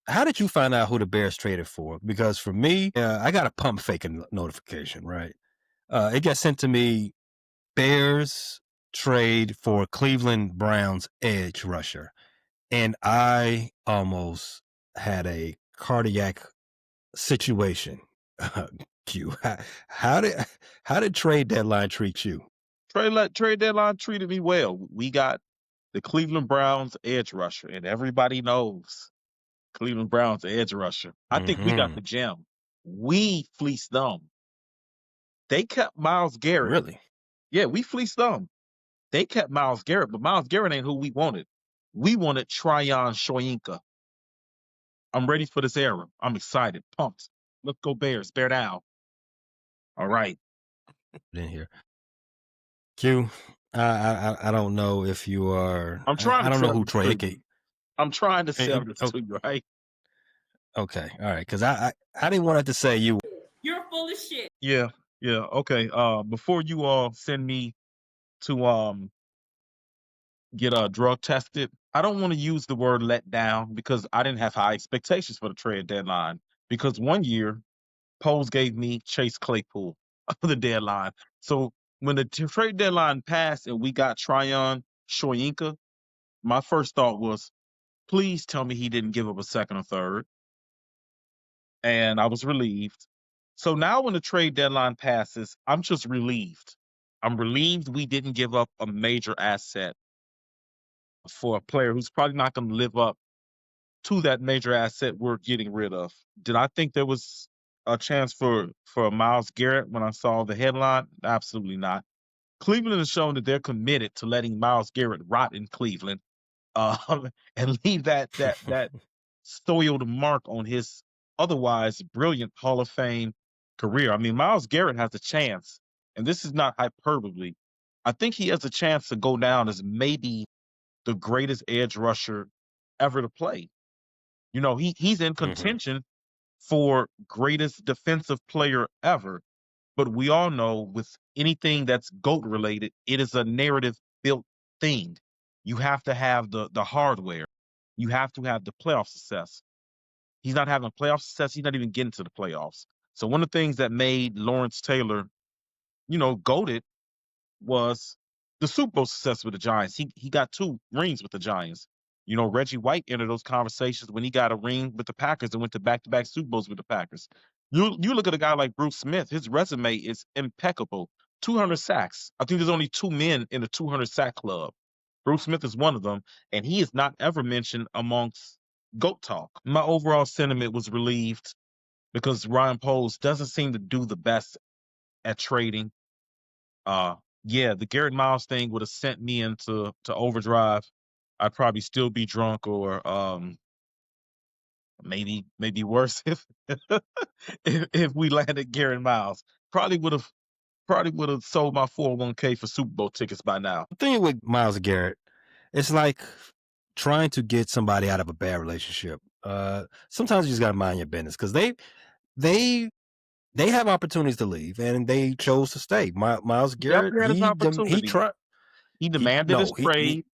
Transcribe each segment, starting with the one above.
how did you find out who the Bears traded for? Because for me, I got a pump faking notification, right? It got sent to me. Bears trade for Cleveland Browns edge rusher, and I almost had a cardiac situation. Q, how did trade deadline treat you? Trade deadline treated me well. We got the Cleveland Browns edge rusher, and everybody knows Cleveland Browns edge rusher. I think we got Mm-hmm. the gem. We fleeced them. They kept Miles Garrett. Really? Yeah, we fleeced them. They kept Miles Garrett, but Miles Garrett ain't who we wanted. We wanted Tryon Shoyinka. I'm ready for this era. I'm excited, pumped. Let's go Bears. Bear down. All right. In here, Q. I don't know if you are. I'm trying I to don't know sell who this Troy to Aikman. you. I'm trying to sell this Oh, to you, right? okay, all right. Because I didn't want it to say you. You're full of shit. Yeah, yeah. Okay. Before you all send me to get drug tested, I don't want to use the word let down because I didn't have high expectations for the trade deadline. Because one year, Poles gave me Chase Claypool of the deadline. So when the trade deadline passed and we got Tryon Shoyinka, my first thought was, please tell me he didn't give up a second or third. And I was relieved. So now when the trade deadline passes, I'm just relieved. I'm relieved we didn't give up a major asset for a player who's probably not going to live up to that major asset we're getting rid of. Did I think there was a chance for Miles Garrett when I saw the headline? Absolutely not. Cleveland has shown that they're committed to letting Miles Garrett rot in Cleveland, and leave that soiled mark on his otherwise brilliant Hall of Fame career. I mean, Miles Garrett has a chance, and this is not hyperbole. I think he has a chance to go down as maybe the greatest edge rusher ever to play. You know, he's in Mm-hmm. contention for greatest defensive player ever. But we all know with anything that's GOAT related, it is a narrative built thing. You have to have the hardware. You have to have the playoff success. He's not having playoff success. He's not even getting to the playoffs. So one of the things that made Lawrence Taylor, GOATed was the Super Bowl success with the Giants. He got 2 rings with the Giants. You know, Reggie White entered those conversations when he got a ring with the Packers and went to back-to-back Super Bowls with the Packers. You look at a guy like Bruce Smith, his resume is impeccable. 200 sacks. I think there's only 2 men in the 200 sack club. Bruce Smith is one of them, and he is not ever mentioned amongst GOAT talk. My overall sentiment was relieved because Ryan Poles doesn't seem to do the best at trading. Yeah, the Garrett Miles thing would have sent me into overdrive. I'd probably still be drunk or maybe worse if we landed Garrett Miles. Probably would have sold my 401k for Super Bowl tickets by now. The thing with Miles Garrett, it's like trying to get somebody out of a bad relationship. Sometimes you just gotta mind your business because they have opportunities to leave and they chose to stay. Miles He definitely Garrett, had his he opportunity. tried. He He demanded his no trade,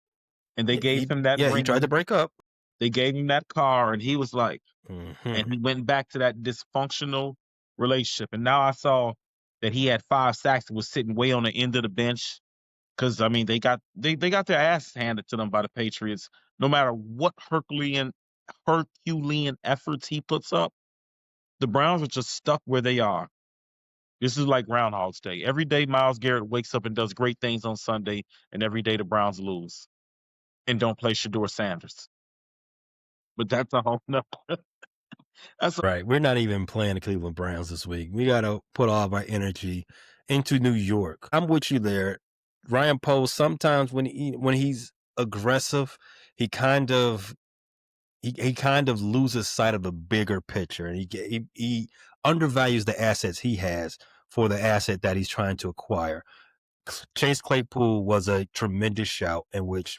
and they gave him that he tried to ring. break up. They gave him that car, and he was like, Mm-hmm. and he went back to that dysfunctional relationship. And now I saw that he had 5 sacks and was sitting way on the end of the bench. Because I mean, they got their ass handed to them by the Patriots. No matter what Herculean efforts he puts up, the Browns are just stuck where they are. This is like Groundhog's Day. Every day Miles Garrett wakes up and does great things on Sunday, and every day the Browns lose and don't play Shador Sanders. But that's a whole nother. That's a, Right. We're not even playing the Cleveland Browns this week. We got to put all of our energy into New York. I'm with you there. Ryan Post, sometimes when he's aggressive, he kind of loses sight of the bigger picture, and he undervalues the assets he has for the asset that he's trying to acquire. Chase Claypool was a tremendous shout in which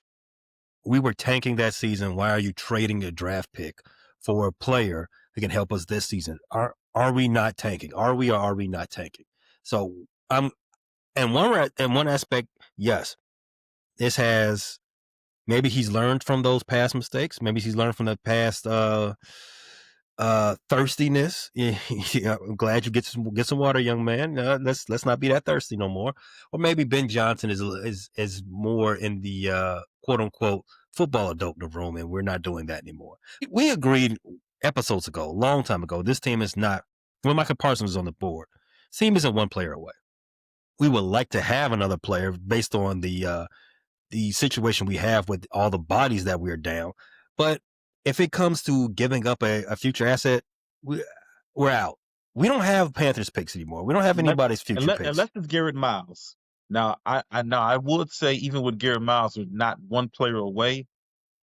we were tanking that season. Why are you trading a draft pick for a player that can help us this season? Are we not tanking? Are we or are we not tanking? So and one aspect, yes, this has maybe he's learned from those past mistakes. Maybe he's learned from the past Thirstiness. Yeah, I'm glad you get some water, young man. Let's not be that thirsty no more. Or maybe Ben Johnson is more in the quote unquote football adult in the room, and we're not doing that anymore. We agreed episodes ago, a long time ago. This team is not when Michael Parsons was on the board. This team isn't one player away. We would like to have another player based on the situation we have with all the bodies that we're down. But if it comes to giving up a future asset, we, we're out. We don't have Panthers picks anymore. We don't have Unless anybody's future picks. unless it's Garrett Miles. Now I would say even with Garrett Miles, we're not one player away,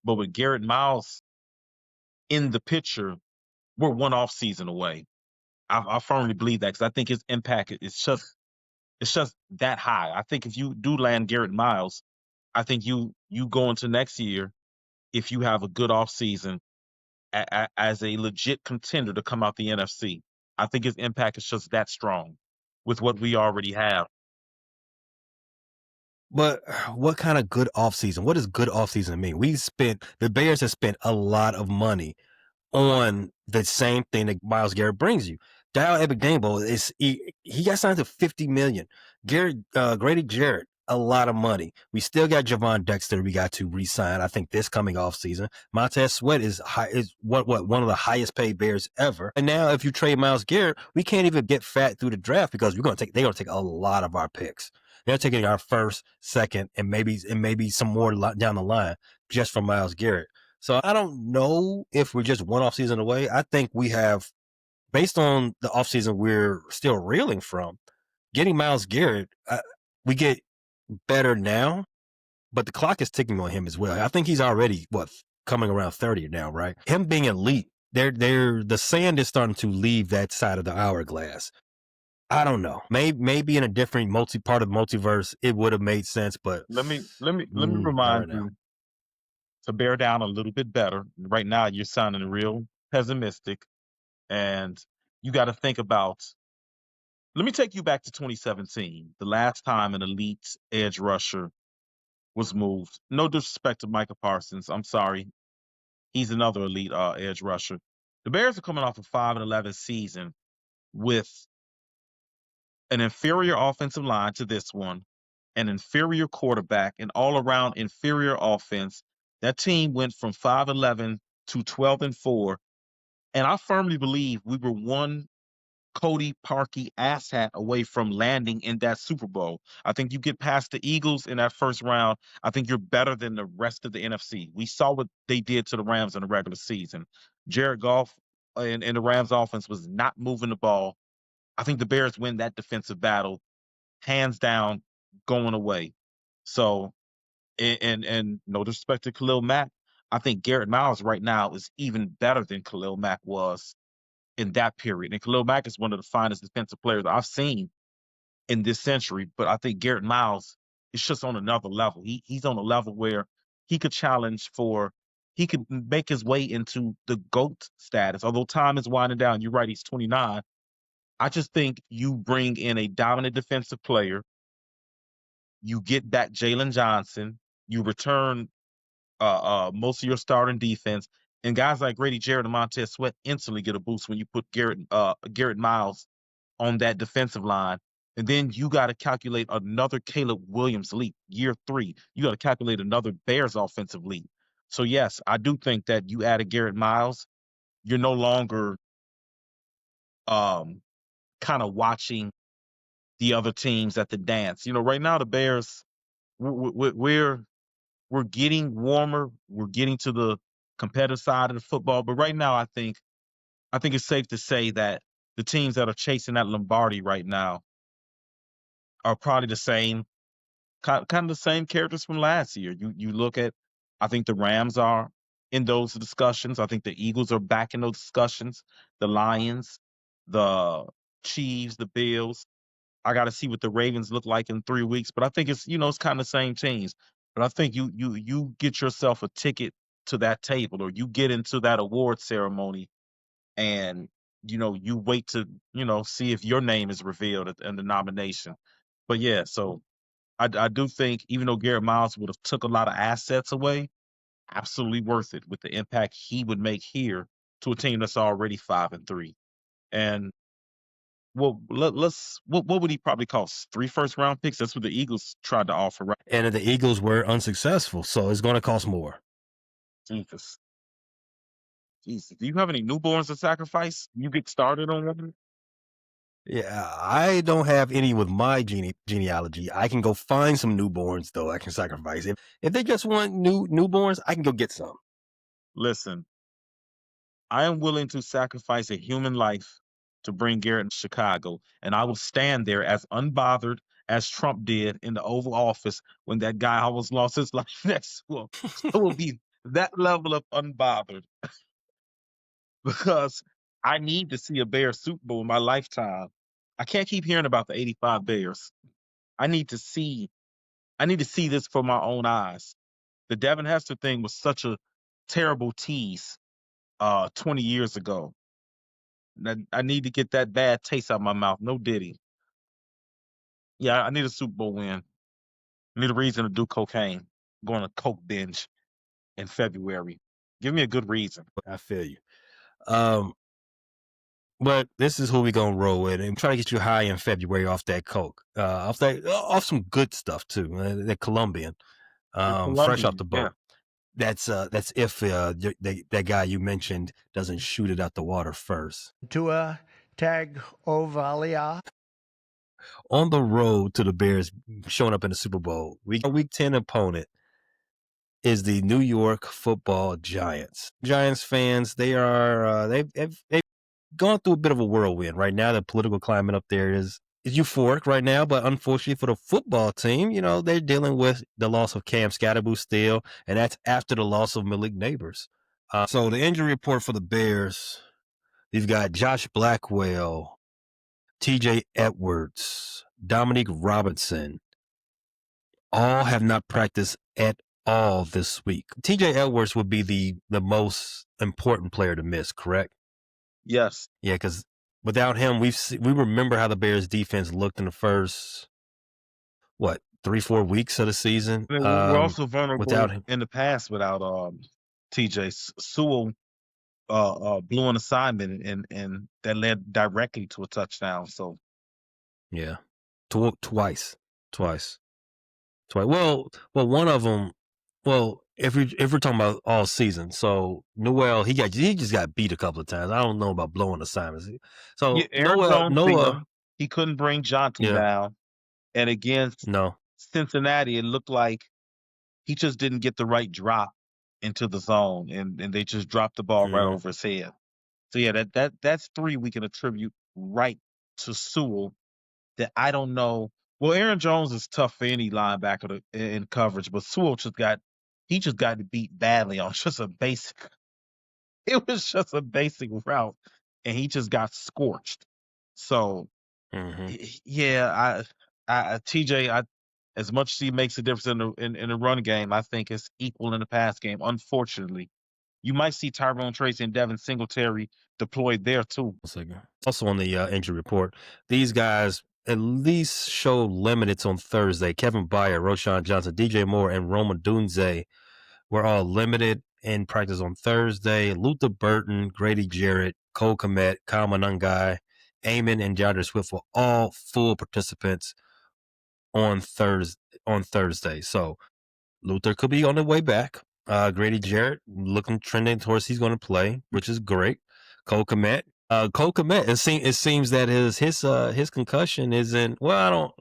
but with Garrett Miles in the picture, we're one off season away. I firmly believe that because I think his impact is just that high. I think if you do land Garrett Miles, I think you go into next year if you have a good off season as a legit contender to come out the NFC. I think his impact is just that strong with what we already have. But what kind of good offseason? What does good offseason mean? The Bears have spent a lot of money on the same thing that Miles Garrett brings you. Dial Epidamo he got signed to $50 million. Grady Jarrett, a lot of money. We still got Javon Dexter. We got to re-sign. I think this coming off season. Montez Sweat is what one of the highest paid Bears ever. And now if you trade Miles Garrett, we can't even get fat through the draft because they're gonna take a lot of our picks. They're taking our first, second, and maybe some more down the line just for Miles Garrett. So I don't know if we're just one off season away. I think we have, based on the off season we're still reeling from, getting Miles Garrett, we get better now, but the clock is ticking on him as well. I think he's already coming around 30 now, right? Him being elite, the sand is starting to leave that side of the hourglass. I don't know. Maybe in a different part of multiverse, it would have made sense, but Let me not remind right now. you to bear down a little bit better. Right now, you're sounding real pessimistic, and you got to think about. Let me take you back to 2017, the last time an elite edge rusher was moved. No disrespect to Micah Parsons. I'm sorry. He's another elite edge rusher. The Bears are coming off a 5-11 season with an inferior offensive line to this one, an inferior quarterback, an all around inferior offense. That team went from 5-11 to 12-4. And I firmly believe we were one Cody Parkey asshat away from landing in that Super Bowl. I think you get past the Eagles in that first round. I think you're better than the rest of the NFC. We saw what they did to the Rams in the regular season. Jared Goff and the Rams offense was not moving the ball. I think the Bears win that defensive battle hands down going away. So and no disrespect to Khalil Mack, I think Garrett Miles right now is even better than Khalil Mack was in that period. And Khalil Mack is one of the finest defensive players I've seen in this century. But I think Garrett Miles is just on another level. He's on a level where he could challenge for he could make his way into the GOAT status. Although time is winding down, you're right, he's 29. I just think you bring in a dominant defensive player, you get back Jalen Johnson, you return most of your starting defense, and guys like Grady Jarrett and Montez Sweat instantly get a boost when you put Garrett Miles on that defensive line. And then you got to calculate another Caleb Williams leap, year 3. You got to calculate another Bears offensive leap. So yes, I do think that you added Garrett Miles. You're no longer um, kind of watching the other teams at the dance. You know, right now the Bears, we're getting warmer. We're getting to the competitive side of the football. But right now, I think it's safe to say that the teams that are chasing that Lombardi right now are probably the same kind of the same characters from last year. You look at, I think the Rams are in those discussions. I think the Eagles are back in those discussions. The Lions, the Chiefs, the Bills. I got to see what the Ravens look like in 3 weeks, but I think it's kind of the same teams. But I think you get yourself a ticket to that table, or you get into that award ceremony, and you wait to see if your name is revealed in the nomination. But yeah, so I do think even though Garrett Miles would have took a lot of assets away, absolutely worth it with the impact he would make here. to a team that's already 5-3. And well, what would he probably cost? 3 first round picks? That's what the Eagles tried to offer, right? And the Eagles were unsuccessful, so it's going to cost more. Jesus. Jesus. Do you have any newborns to sacrifice? You get started on one? Yeah, I don't have any with my genealogy. I can go find some newborns though. I can sacrifice if they just want newborns. I can go get some. Listen, I am willing to sacrifice a human life to bring Garrett to Chicago, and I will stand there as unbothered as Trump did in the Oval Office when that guy almost lost his life next to him. I will be that level of unbothered because I need to see a Bears Super Bowl in my lifetime. I can't keep hearing about the '85 Bears. I need to see. I need to see this for my own eyes. The Devin Hester thing was such a terrible tease 20 years ago. I need to get that bad taste out of my mouth. No Diddy. Yeah, I need a Super Bowl win. I need a reason to do cocaine. Go on a coke binge in February. Give me a good reason. I feel you. Um, but this is who we gonna roll with, and try to get you high in February off that coke, off some good stuff too. The Colombian, The fresh off the Colombian, yeah. boat. That's if that guy you mentioned doesn't shoot it out the water first. Tua Tagovailoa. On the road to the Bears showing up in the Super Bowl, our Week 10 opponent is the New York Football Giants. Giants fans, they've gone through a bit of a whirlwind right now. The political climate up there is euphoric right now, but unfortunately for the football team, they're dealing with the loss of Cam Scatterboo still, and that's after the loss of Malik Neighbors. So the injury report for the Bears, you've got Josh Blackwell, TJ Edwards, Dominique Robinson, all have not practiced at all this week. TJ Edwards would be the most important player to miss, correct? Yes. Yeah, because without him, we remember how the Bears defense looked in the first 3-4 weeks of the season. I mean, we're also Without vulnerable him, in the past without TJ. Sewell blew an assignment and that led directly to a touchdown. So yeah, twice. Well, one of them. Well, if we're talking about all season, so Noel he just got beat a couple of times. I don't know about blowing assignments. yeah, So Aaron Jones beat him. He couldn't bring Johnson yeah, down. And against no, Cincinnati, it looked like he just didn't get the right drop into the zone, and they just dropped the ball right mm-hmm. over his head. So yeah, that's three we can attribute right to Sewell. That I don't know. Well, Aaron Jones is tough for any linebacker in coverage, but Sewell just got beat badly on just a basic. It was just a basic route, and he just got scorched. So Mm-hmm. yeah, TJ, as much as he makes a difference in the run game, I think it's equal in the pass game. Unfortunately, you might see Tyrone Tracy and Devin Singletary deployed there too. Also on the injury report, these guys at least show limits on Thursday. Kevin Byard, Roshan Johnson, DJ Moore, and Roma Dunze were all limited in practice on Thursday. Luther Burton, Grady Jarrett, Cole Kmet, Kyle Manungai, Amon, and DeAndre Swift were all full participants on Thursday. So Luther could be on the way back. Grady Jarrett trending towards he's going to play, which is great. Cole Kmet. It seems that his concussion isn't. Well, I don't.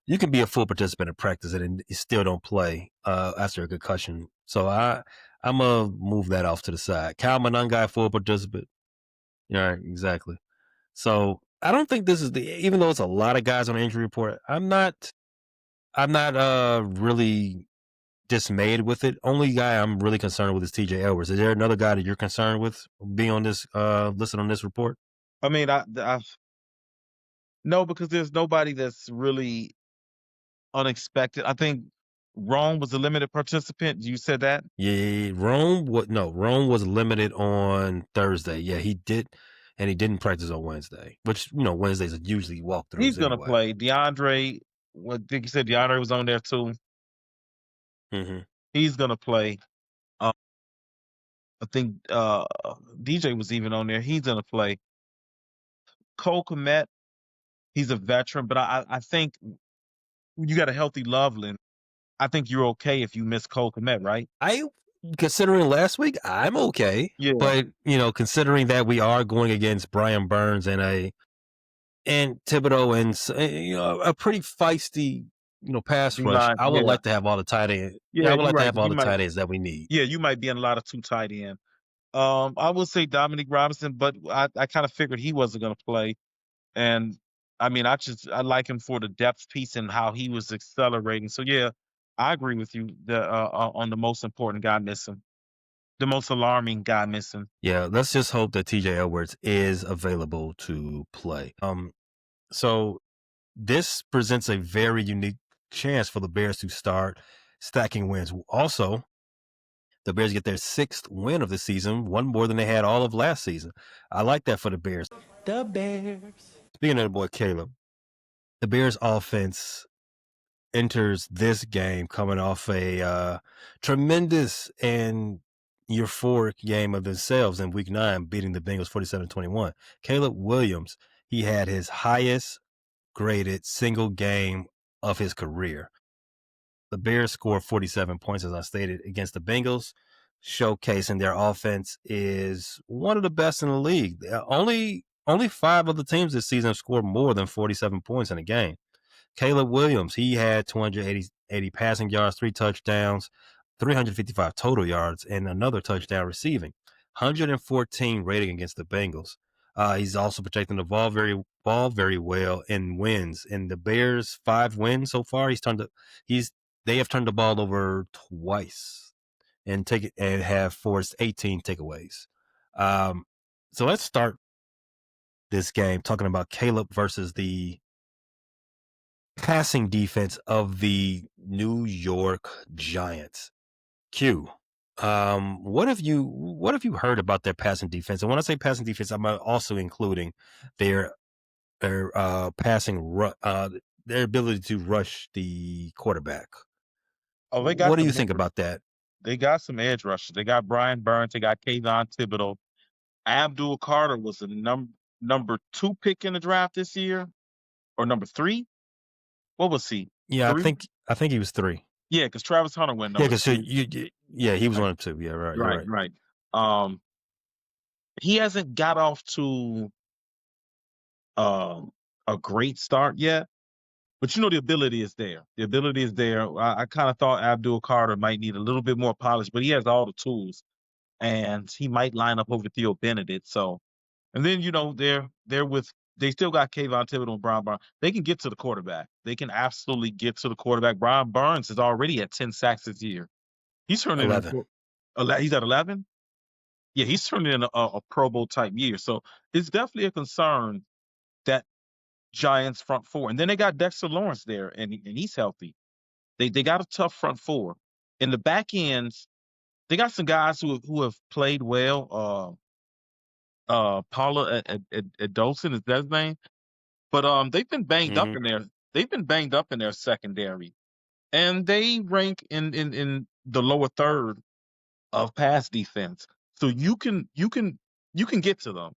You can be a full participant in practice and you still don't play after a concussion. So I'm gonna move that off to the side. Kyle Manungai, full participant. Yeah, right, exactly. So I don't think this is even though it's a lot of guys on the injury report. I'm not really dismayed with it. Only guy I'm really concerned with is TJ Edwards. Is there another guy that you're concerned with being on this listed on this report? I mean, no, because there's nobody that's really unexpected. I think Rome was a limited participant. You said that Yeah, Rome was limited on Thursday. Yeah, he did, and he didn't practice on Wednesday, which Wednesdays are usually he's walkthroughs gonna anyway. play. DeAndre, what I think you said DeAndre was on there too. Mm-hmm. He's gonna play. I think DJ was even on there. He's gonna play. Cole Kmet, he's a veteran, but I think you got a healthy Loveland. I think you're okay if you miss Cole Kmet, right? Considering last week, I'm okay. Yeah. But considering that we are going against Brian Burns and Thibodeau and a pretty feisty pass rush, D-line, I would yeah. like to have all the tight ends. Yeah, I Yeah, would you're like to right. have all the tight ends that we need. Yeah, you might be in a lot of two tight end. I would say Dominic Robinson, but I kind of figured he wasn't going to play. And I mean, I like him for the depth piece and how he was accelerating. So yeah, I agree with you on the most important guy missing, the most alarming guy missing. Yeah, let's just hope that TJ Edwards is available to play. So this presents a very unique chance for the Bears to start stacking wins. Also, the Bears get their 6th win of the season, one more than they had all of last season. I like that for the Bears. The Bears. Speaking of the boy Caleb, the Bears offense enters this game coming off a tremendous and euphoric game of themselves in week 9, beating the Bengals 47-21. Caleb Williams, he had his highest graded single game of his career. The Bears scored 47 points, as I stated, against the Bengals, showcasing their offense is one of the best in the league. Only 5 of the teams this season have scored more than 47 points in a game. Caleb Williams, he had 280 passing yards, 3 touchdowns, 355 total yards, and another touchdown receiving. 114 rating against the Bengals. He's also protecting the ball very well and wins. In the Bears' 5 wins so far, they have turned the ball over twice and have forced 18 takeaways. So let's start this game talking about Caleb versus the passing defense of the New York Giants. Q. What have you heard about their passing defense? And when I say passing defense, I'm also including their their ability to rush the quarterback. Oh, What do you think about that? They got some edge rushers. They got Brian Burns. They got Kayvon Thibodeau. Abdul Carter was the number 2 pick in the draft this year, or number 3. What was he? Yeah, 3? I think he was 3. Yeah, because Travis Hunter went Yeah, number because 2. he was 1 of 2. Yeah, right. You're right. Right. He hasn't got off to a great start yet, but the ability is there. The ability is there. I kind of thought Abdul Carter might need a little bit more polish, but he has all the tools, and he might line up over Theo Benedict. So, and then they still got Kayvon Thibodeau and Brian Burns. They can get to the quarterback. They can absolutely get to the quarterback. Brian Burns is already at 10 sacks this year. He's turning 11. He's at 11. Yeah, he's turning in a Pro Bowl type year. So it's definitely a concern that Giants front 4. And then they got Dexter Lawrence there, and he's healthy. They got a tough front 4. In the back ends, they got some guys who have played well. Paula Adolson is that his name? But they've been banged up in there. They've been banged up in their secondary, and they rank in the lower third of pass defense. So you can get to them.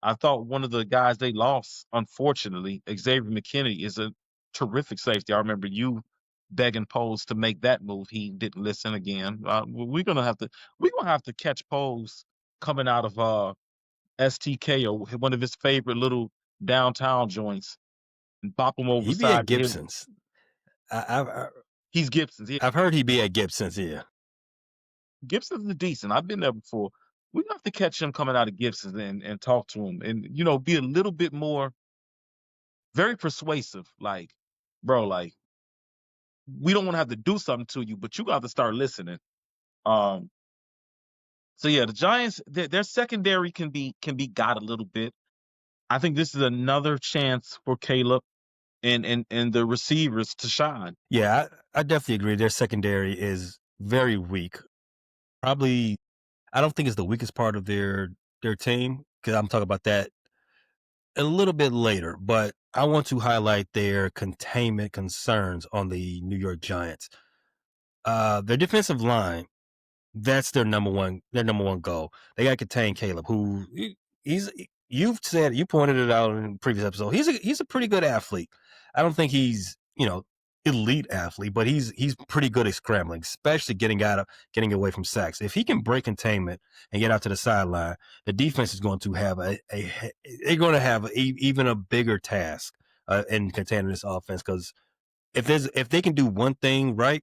I thought one of the guys they lost, unfortunately, Xavier McKinney, is a terrific safety. I remember you begging Poles to make that move. He didn't listen again. We're gonna have to catch Poles coming out of STK or one of his favorite little downtown joints and bop him over He'd be at side. Gibson's. He's Gibson's. Yeah. I've heard he'd be at Gibson's. Yeah. Gibson's is decent. I've been there before. We have to catch him coming out of Gibson's and talk to him and be a little bit more very persuasive. Like, bro, like we don't want to have to do something to you, but you got to start listening. So yeah, the Giants, their secondary can be got a little bit. I think this is another chance for Caleb and the receivers to shine. Yeah, I definitely agree. Their secondary is very weak. Probably, I don't think it's the weakest part of their team, because I'm talking about that a little bit later. But I want to highlight their containment concerns on the New York Giants. Their defensive line, That's their number one goal. They got to contain Caleb, who he's you pointed it out in the previous episode. He's a pretty good athlete. I don't think he's elite athlete, but he's pretty good at scrambling, especially getting away from sacks. If he can break containment and get out to the sideline, the defense is going to have they're going to have even a bigger task in containing this offense, because if they can do one thing right,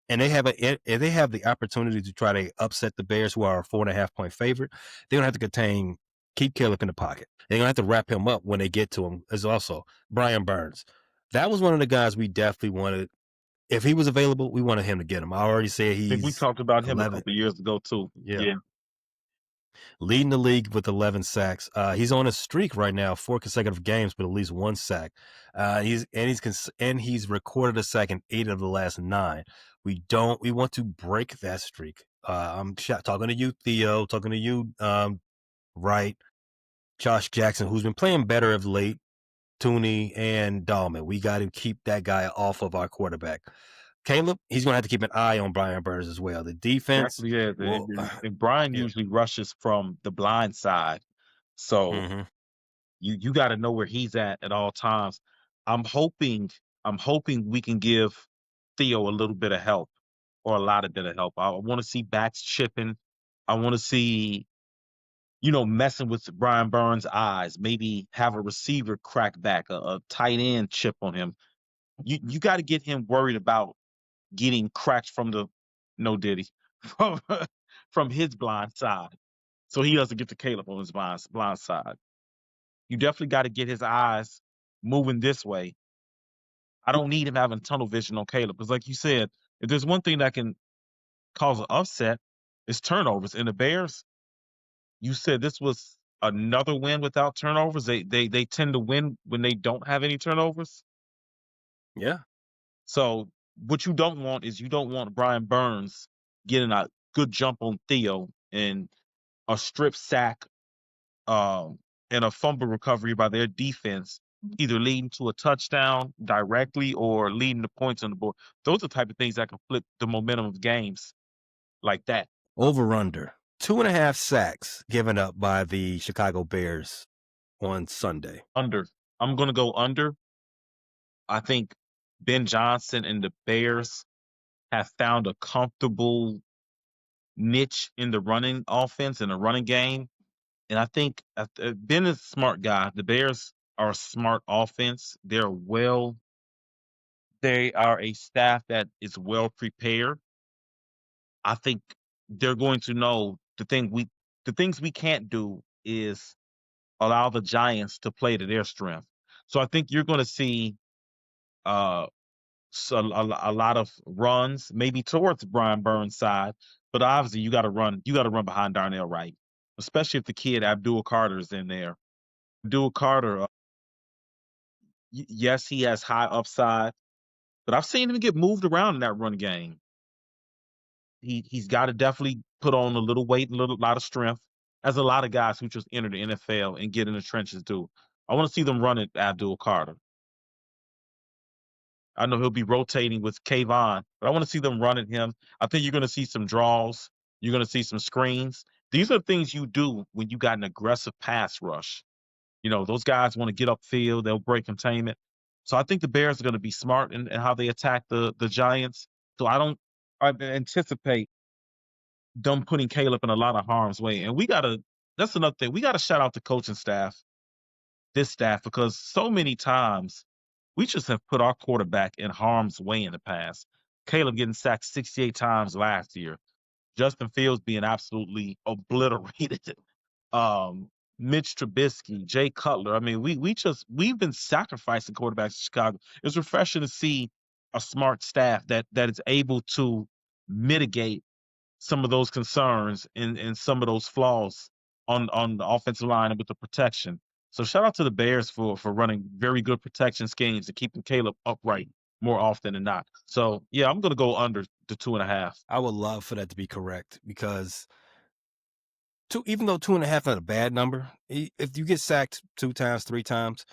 and if they have the opportunity to try to upset the Bears, who are a 4.5 point favorite, they're gonna have to keep Caleb in the pocket. They're gonna have to wrap him up when they get to him. As also Brian Burns, that was one of the guys we definitely wanted. If he was available, we wanted him to get him. I already said I think we he's talked about him a 11. couple years ago too. Yeah, Yeah, leading the league with 11 sacks. He's on a streak right now, 4 consecutive games with at least 1 sack. He's recorded a sack in 8 of the last 9. We want to break that streak. I'm talking to you, Theo, talking to you, Wright, Josh Jackson, who's been playing better of late, Tooney and Dahlman. We got to keep that guy off of our quarterback. Caleb, he's going to have to keep an eye on Brian Burns as well. The defense, exactly. Yeah, well, and Brian yeah. usually rushes from the blind side, so Mm-hmm. you got to know where he's at all times. I'm hoping we can give Theo a little bit of help, or a lot of bit of help. I want to see backs chipping. I want to see, messing with Brian Burns' eyes. Maybe have a receiver crack back, a tight end chip on him. You got to get him worried about getting cracked from the no diddy from from his blind side, so he doesn't get to Caleb on his blind side. You definitely got to get his eyes moving this way. I don't need him having tunnel vision on Caleb, because, like you said, if there's one thing that can cause an upset, it's turnovers. And the Bears, you said this was another win without turnovers. They tend to win when they don't have any turnovers. Yeah. So what you don't want is, you don't want Brian Burns getting a good jump on Theo and a strip sack, um, and a fumble recovery by their defense, either leading to a touchdown directly or leading to points on the board. Those are the type of things that can flip the momentum of games like that. Over under 2.5 sacks given up by the Chicago Bears on Sunday. Under. I'm going to go under. I think Ben Johnson and the Bears have found a comfortable niche in the running offense and the running game. And I think Ben is a smart guy. The Bears are a smart offense. They are a staff that is well prepared. I think they're going to know the things we can't do is allow the Giants to play to their strength. So I think you're going to see uh a lot of runs, maybe towards Brian Burns' side, but obviously you got to run behind Darnell Wright, especially if the kid Abdul Carter is in there. Abdul Carter, yes, he has high upside, but I've seen him get moved around in that run game. He's got to definitely put on a little weight, lot of strength, as a lot of guys who just enter the NFL and get in the trenches do. I want to see them run at Abdul Carter. I know he'll be rotating with Kayvon, but I want to see them run at him. I think you're going to see some draws. You're going to see some screens. These are things you do when you got an aggressive pass rush. Those guys want to get upfield. They'll break containment. So I think the Bears are going to be smart in how they attack the Giants. So I anticipate them putting Caleb in a lot of harm's way. And that's another thing. We got to shout out the coaching staff, this staff, because so many times we just have put our quarterback in harm's way in the past. Caleb getting sacked 68 times last year. Justin Fields being absolutely obliterated. Mitch Trubisky, Jay Cutler. I mean, we've been sacrificing quarterbacks in Chicago. It's refreshing to see a smart staff that is able to mitigate some of those concerns and some of those flaws on the offensive line and with the protection. So shout out to the Bears for running very good protection schemes and keeping Caleb upright more often than not. So yeah, I'm gonna go under the 2.5. I would love for that to be correct, because even though 2.5 not a bad number, if you get sacked 2 times, 3 times,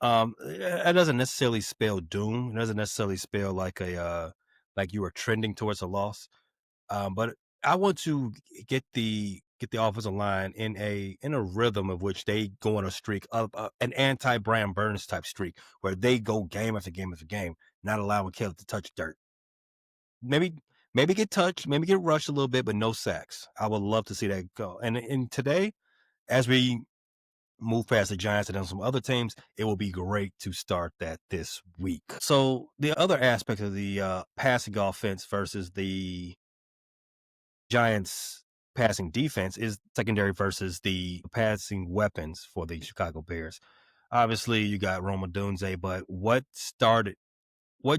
that doesn't necessarily spell doom. It doesn't necessarily spell like you are trending towards a loss. But I want to get the offensive line in a rhythm of which they go on a streak of an anti-Brian Burns type streak where they go game after game after game, not allowing Caleb to touch dirt. Maybe get touched, maybe get rushed a little bit, but no sacks. I would love to see that go. And today, as we move past the Giants and then some other teams, it will be great to start that this week. So the other aspect of the passing offense versus the Giants passing defense is secondary versus the passing weapons for the Chicago Bears. Obviously, you got Roma Dunze, but what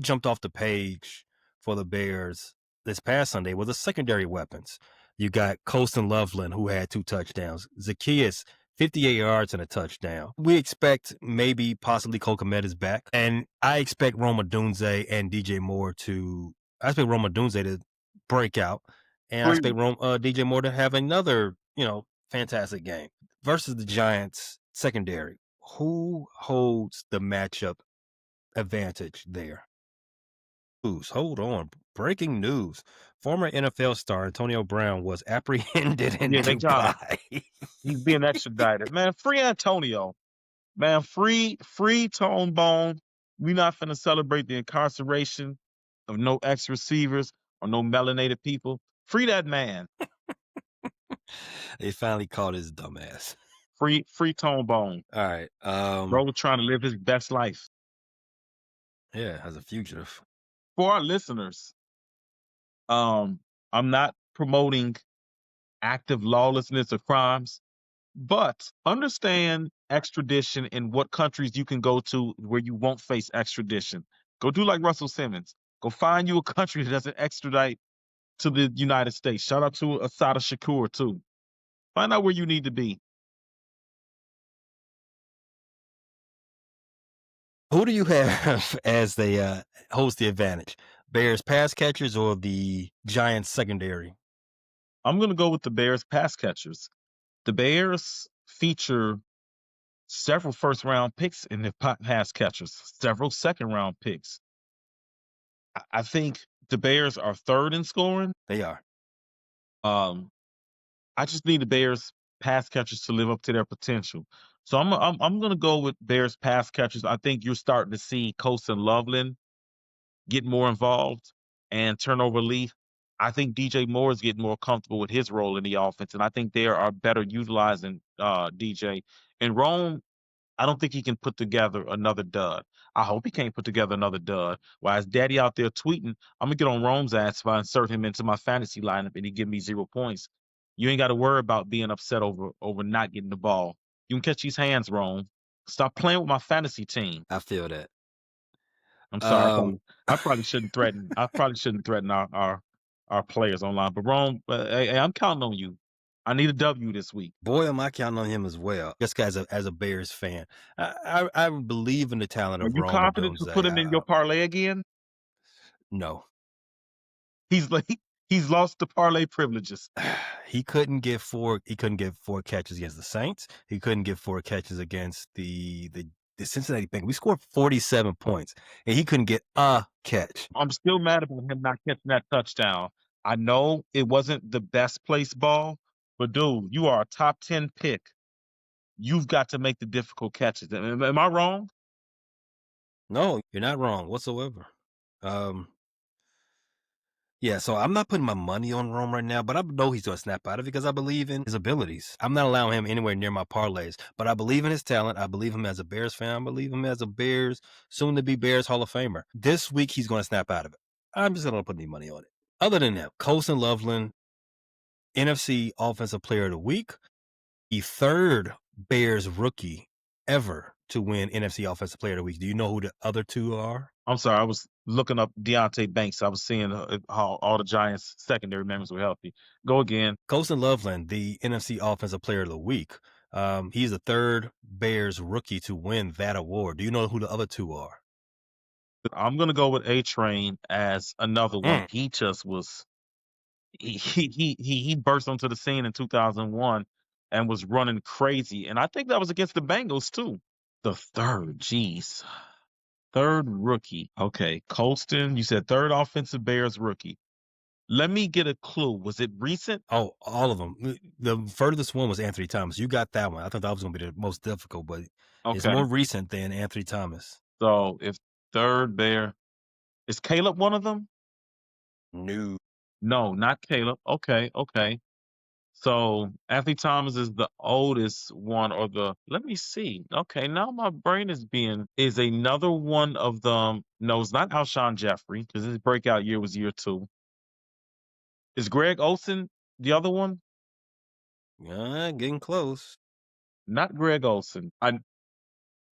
jumped off the page for the Bears this past Sunday was the secondary weapons. You got Colston Loveland, who had 2 touchdowns. Zacchaeus, 58 yards and a touchdown. We expect maybe possibly Cole Kmet is back. And I expect Roma Dunze and DJ Moore to break out. And I expect DJ Moore to have another, fantastic game. Versus the Giants secondary. Who holds the matchup advantage there? Hold on. Breaking news. Former NFL star Antonio Brown was apprehended in Yeah, they got him. Dubai. He's being extradited. Man, free Antonio. Man, free Tone Bone. We not finna celebrate the incarceration of no ex-receivers or no melanated people. Free that man. They finally caught his dumbass. Free Tone Bone. All right. Bro was trying to live his best life. Yeah, as a fugitive. For our listeners, I'm not promoting active lawlessness or crimes, but understand extradition and what countries you can go to where you won't face extradition. Go do like Russell Simmons. Go find you a country that doesn't extradite to the United States. Shout out to Asada Shakur too. Find out where you need to be. Who do you have as the holds the advantage? Bears pass catchers or the Giants secondary? I'm going to go with the Bears pass catchers. The Bears feature several first-round picks in their pass catchers, several second-round picks. I think the Bears are third in scoring. They are. I just need the Bears pass catchers to live up to their potential. So I'm going to go with Bears pass catchers. I think you're starting to see Colston Loveland get more involved and turn over leaf. I think DJ Moore is getting more comfortable with his role in the offense, and I think they are better utilizing DJ. And Rome, I don't think he can put together another dud. I hope he can't put together another dud. While his daddy out there tweeting, I'm gonna get on Rome's ass if I insert him into my fantasy lineup and he give me 0 points. You ain't got to worry about being upset over not getting the ball. You can catch these hands, Rome. Stop playing with my fantasy team. I feel that. I'm sorry. I probably shouldn't threaten. I probably shouldn't threaten our players online. But Rome, hey, I'm counting on you. I need a W this week. Boy, am I counting on him as well. Just as a Bears fan, I believe in the talent Are of you Rome confident to Odunze. put him in your parlay again? No. He's lost the parlay privileges. He couldn't get 4 catches against the Saints. He couldn't get 4 catches against the Cincinnati Bengals. We scored 47 points and he couldn't get a catch. I'm still mad about him not catching that touchdown. I know it wasn't the best placed ball, but dude, you are a top 10 pick. You've got to make the difficult catches. Am I wrong? No, you're not wrong whatsoever. Yeah, so I'm not putting my money on Rome right now, but I know he's going to snap out of it because I believe in his abilities. I'm not allowing him anywhere near my parlays, but I believe in his talent. I believe him as a Bears fan. I believe him as a soon-to-be Bears Hall of Famer. This week, he's going to snap out of it. I'm just going to put any money on it. Other than that, Colston Loveland, NFC Offensive Player of the Week, the third Bears rookie ever to win NFC Offensive Player of the Week. Do you know who the other 2 are? I'm sorry. I was looking up Deontay Banks. I was seeing how all the Giants' secondary members were healthy. Go again. Colston Loveland, the NFC Offensive Player of the Week. He's the third Bears rookie to win that award. Do you know who the other 2 are? I'm gonna go with A-Train as another one. He just was. He burst onto the scene in 2001 and was running crazy, and I think that was against the Bengals too. The third rookie. Okay, Colston. You said third offensive Bears rookie. Let me get a clue. Was it recent? Oh, all of them. The furthest one was Anthony Thomas. You got that one. I thought that was going to be the most difficult, but it's Okay. more recent than Anthony Thomas. So if third bear is Caleb one of them? No. No, not Caleb. Okay, okay. So Anthony Thomas is the oldest one, or the let me see. Okay, now my brain is another one of them. No, it's not Alshon Jeffrey, because his breakout year was year 2. Is Greg Olson the other one? Getting close. Not Greg Olson. I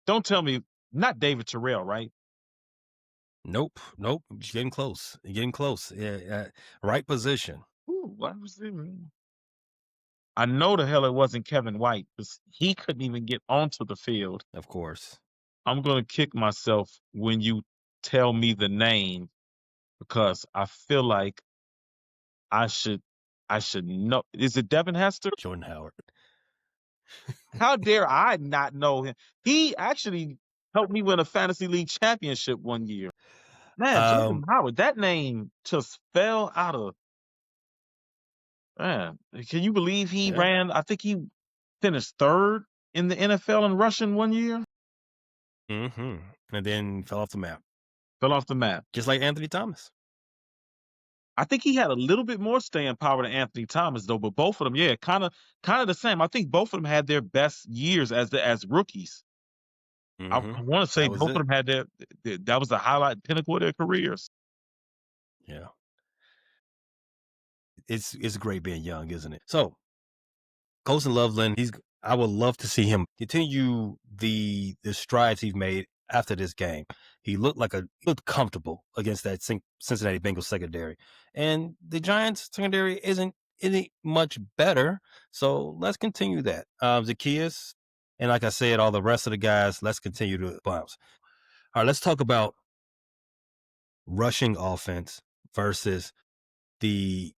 don't tell me not David Terrell, right? Nope. Nope. You're getting close. You're getting close. Yeah. Right position. Ooh, what was it? I know the hell it wasn't Kevin White, because he couldn't even get onto the field. Of course. I'm gonna kick myself when you tell me the name, because I feel like I should I should know. Is it Devin Hester? Jordan Howard. How dare I not know him? He actually helped me win a fantasy league championship one year. Man, Jordan Um, Howard, that name just fell out of man. Can you believe he yeah. ran? I think he finished third in the NFL in rushing one year. And then fell off the map. Fell off the map. Just like Anthony Thomas. I think he had a little bit more staying power than Anthony Thomas, though. But both of them, yeah, kind of the same. I think both of them had their best years as rookies. I want to say That was both it. of them had that was the highlight pinnacle of their careers. Yeah. It's great being young, isn't it? So Colson Loveland, I would love to see him continue the strides he's made after this game. He looked comfortable against that Cincinnati Bengals secondary, and the Giants secondary isn't any much better. So let's continue that. Zacchaeus, and like I said, all the rest of the guys, let's continue to bounce. All right, let's talk about rushing offense versus the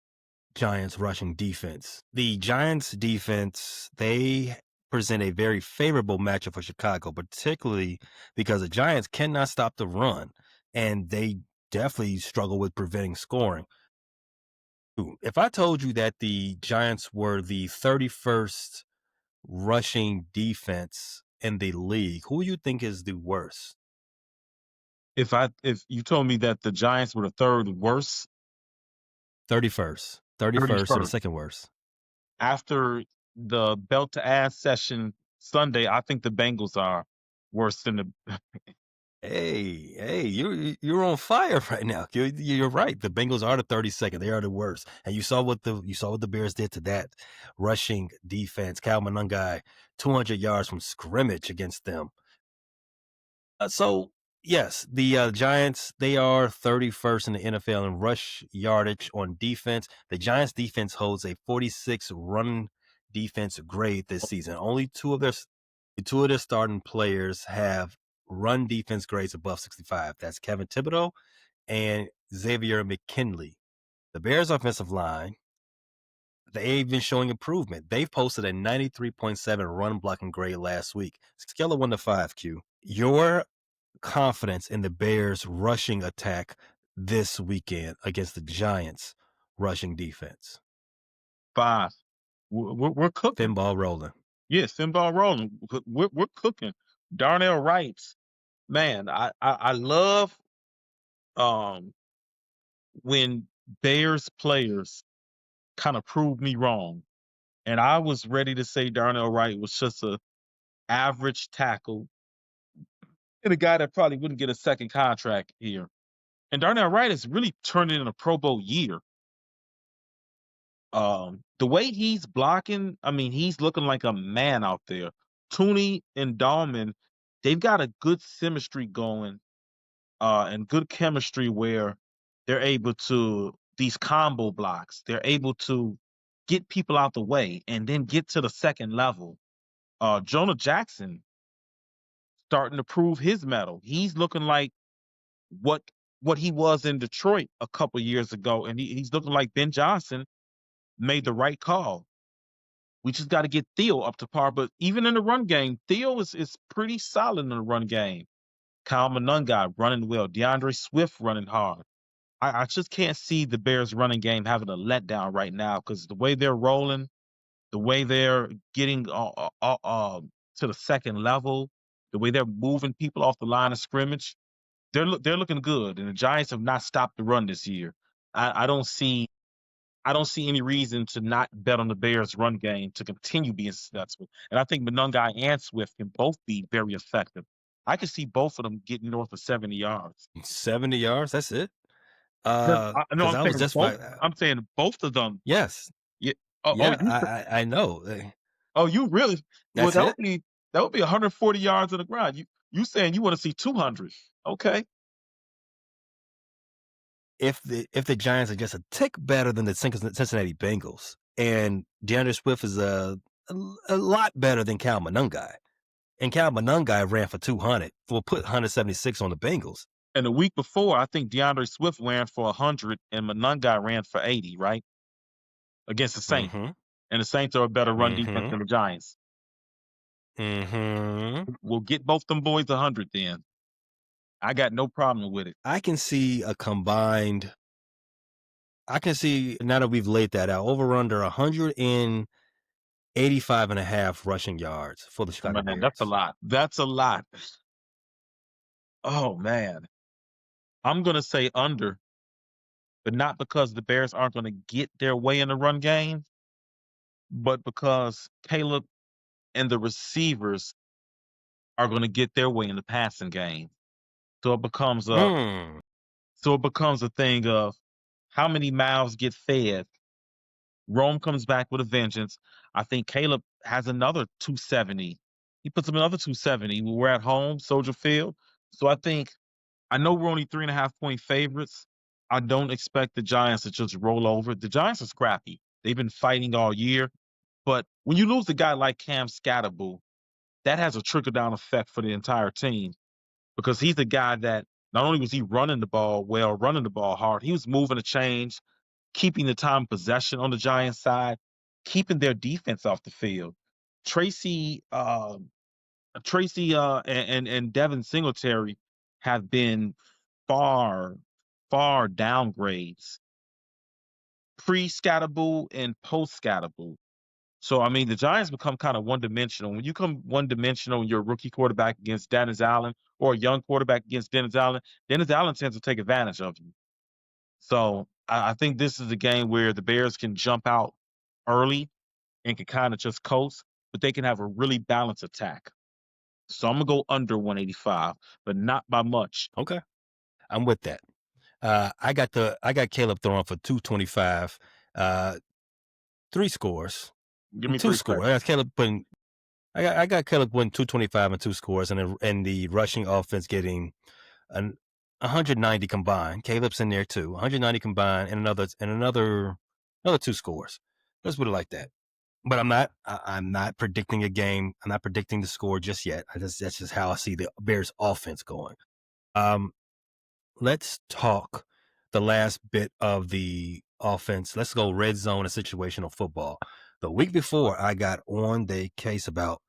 Giants rushing defense. The Giants defense, they present a very favorable matchup for Chicago, particularly because the Giants cannot stop the run, and they definitely struggle with preventing scoring. If I told you that the Giants were the 31st rushing defense in the league, who do you think is the worst? If you told me that the Giants were the third worst, 31st. 31st or the 31st second worst? after the belt to ass session Sunday, I think the Bengals are worse than the. Hey, you're on fire right now. You're right. The Bengals are the 32nd. They are the worst. And you saw what the Bears did to that rushing defense. Cal Monangai, 200 yards from scrimmage against them. So yes, the Giants, they are 31st in the NFL in rush yardage on defense. The Giants defense holds a 46 run defense grade this season. Only two of their starting players have run defense grades above 65. That's Kevin Thibodeau and Xavier McKinley. The Bears offensive line, they've been showing improvement. They've posted a 93.7 run blocking grade last week. Scale of 1 to 5, Q. Your confidence in the Bears rushing attack this weekend against the Giants rushing defense? 5. We're cooking. Thin ball rolling. Yes, thin ball rolling. We're cooking. Darnell Wright, man, I love when Bears players kind of prove me wrong. And I was ready to say Darnell Wright was just a average tackle and a guy that probably wouldn't get a second contract here. And Darnell Wright has really turned it in a Pro Bowl year. The way he's blocking, I mean, he's looking like a man out there. Tooney and Dahlman, they've got a good chemistry going, and good chemistry where they're able to these combo blocks. They're able to get people out the way and then get to the second level. Jonah Jackson starting to prove his mettle. He's looking like what he was in Detroit a couple years ago, and he's looking like Ben Johnson made the right call. We just got to get Theo up to par. But even in the run game, Theo is pretty solid in the run game. Kyle Monangai running well. DeAndre Swift running hard. I just can't see the Bears running game having a letdown right now because the way they're rolling, the way they're getting to the second level, the way they're moving people off the line of scrimmage, they're looking good. And the Giants have not stopped the run this year. I don't see any reason to not bet on the Bears run game to continue being successful. And I think Monungai and Swift can both be very effective. I could see both of them getting north of 70 yards. 70 yards, that's it? No, Because I'm I was saying just both. about I'm saying both of them. yes. Yeah. Yeah, I know. You really? Well, That's it? that would be 140 yards on the ground. You saying you want to see 200? Okay. If the Giants are just a tick better than the Cincinnati Bengals, and DeAndre Swift is a lot better than Cal Monungai, and Cal Monungai ran for 200, will put 176 on the Bengals. And the week before, I think DeAndre Swift ran for 100 and Monungai ran for 80, right? Against the Saints. Mm-hmm. And the Saints are a better run defense Mm-hmm. than the Giants. Mm-hmm. We'll get both them boys 100 then. I got no problem with it. I can see now that we've laid that out, over under 185 and a half rushing yards for the Chicago Man, Bears. that's a lot. That's a lot. Oh, man. I'm going to say under, but not because the Bears aren't going to get their way in the run game, but because Caleb and the receivers are going to get their way in the passing game. So it becomes a Mm. thing of how many mouths get fed. Rome comes back with a vengeance. I think Caleb has another 270. He puts up another 270. We're at home, Soldier Field. So I know we're only 3.5-point favorites. I don't expect the Giants to just roll over. The Giants are scrappy. They've been fighting all year. But when you lose a guy like Cam Scatterbull, that has a trickle down effect for the entire team because he's the guy that not only was he running the ball well, running the ball hard, he was moving the change, keeping the time possession on the Giants side, keeping their defense off the field. Tracy, and Devin Singletary have been far, far downgrades pre-Scatterbull and post-Scatterbull. So, I mean, the Giants become kind of one-dimensional. When you come one-dimensional and you're a rookie quarterback against Dennis Allen or a young quarterback against Dennis Allen tends to take advantage of you. So I think this is a game where the Bears can jump out early and can kind of just coast, but they can have a really balanced attack. So I'm going to go under 185, but not by much. Okay. I'm with that. I got Caleb throwing for 225, 3 scores. Give me 2 three scores. seconds. I got Caleb winning 225 and 2 scores, and the rushing offense getting 190 combined. Caleb's in there too. 190 combined and another 2 scores. Let's put it like that. But I'm not predicting a game. I'm not predicting the score just yet. That's just how I see the Bears offense going. Let's talk the last bit of the offense. Let's go red zone and situational football. The week before, I got on the case about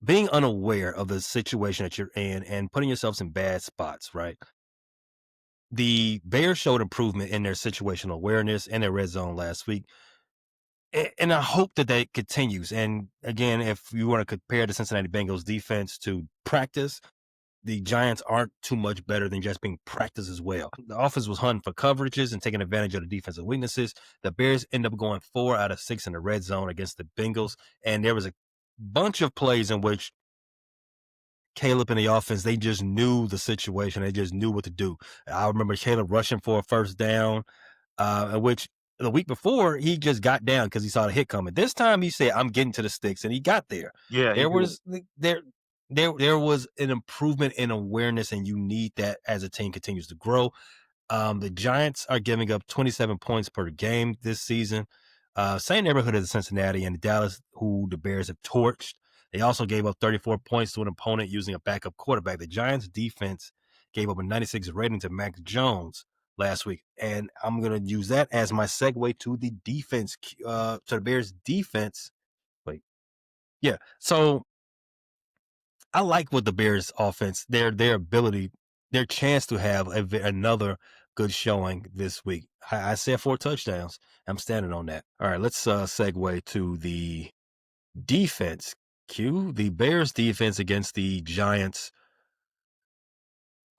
being unaware of the situation that you're in and putting yourselves in bad spots, right? The Bears showed improvement in their situational awareness and their red zone last week. And I hope that continues. And again, if you want to compare the Cincinnati Bengals defense to practice, the Giants aren't too much better than just being practice as well. The offense was hunting for coverages and taking advantage of the defensive weaknesses. The Bears end up going 4 out of 6 in the red zone against the Bengals. And there was a bunch of plays in which Caleb and the offense, they just knew the situation. They just knew what to do. I remember Caleb rushing for a first down, in which the week before he just got down because he saw the hit coming. This time he said, "I'm getting to the sticks," and he got there. Yeah, he There did. was there was an improvement in awareness, and you need that as a team continues to grow. The Giants are giving up 27 points per game this season. Same neighborhood as Cincinnati and Dallas, who the Bears have torched. They also gave up 34 points to an opponent using a backup quarterback. The Giants defense gave up a 96 rating to Mac Jones last week. And I'm going to use that as my segue to the defense, to the Bears defense. Wait. Yeah. So I like what the Bears offense, their ability, their chance to have another good showing this week. I said 4 touchdowns. I'm standing on that. All right, let's segue to the defense. The Bears defense against the Giants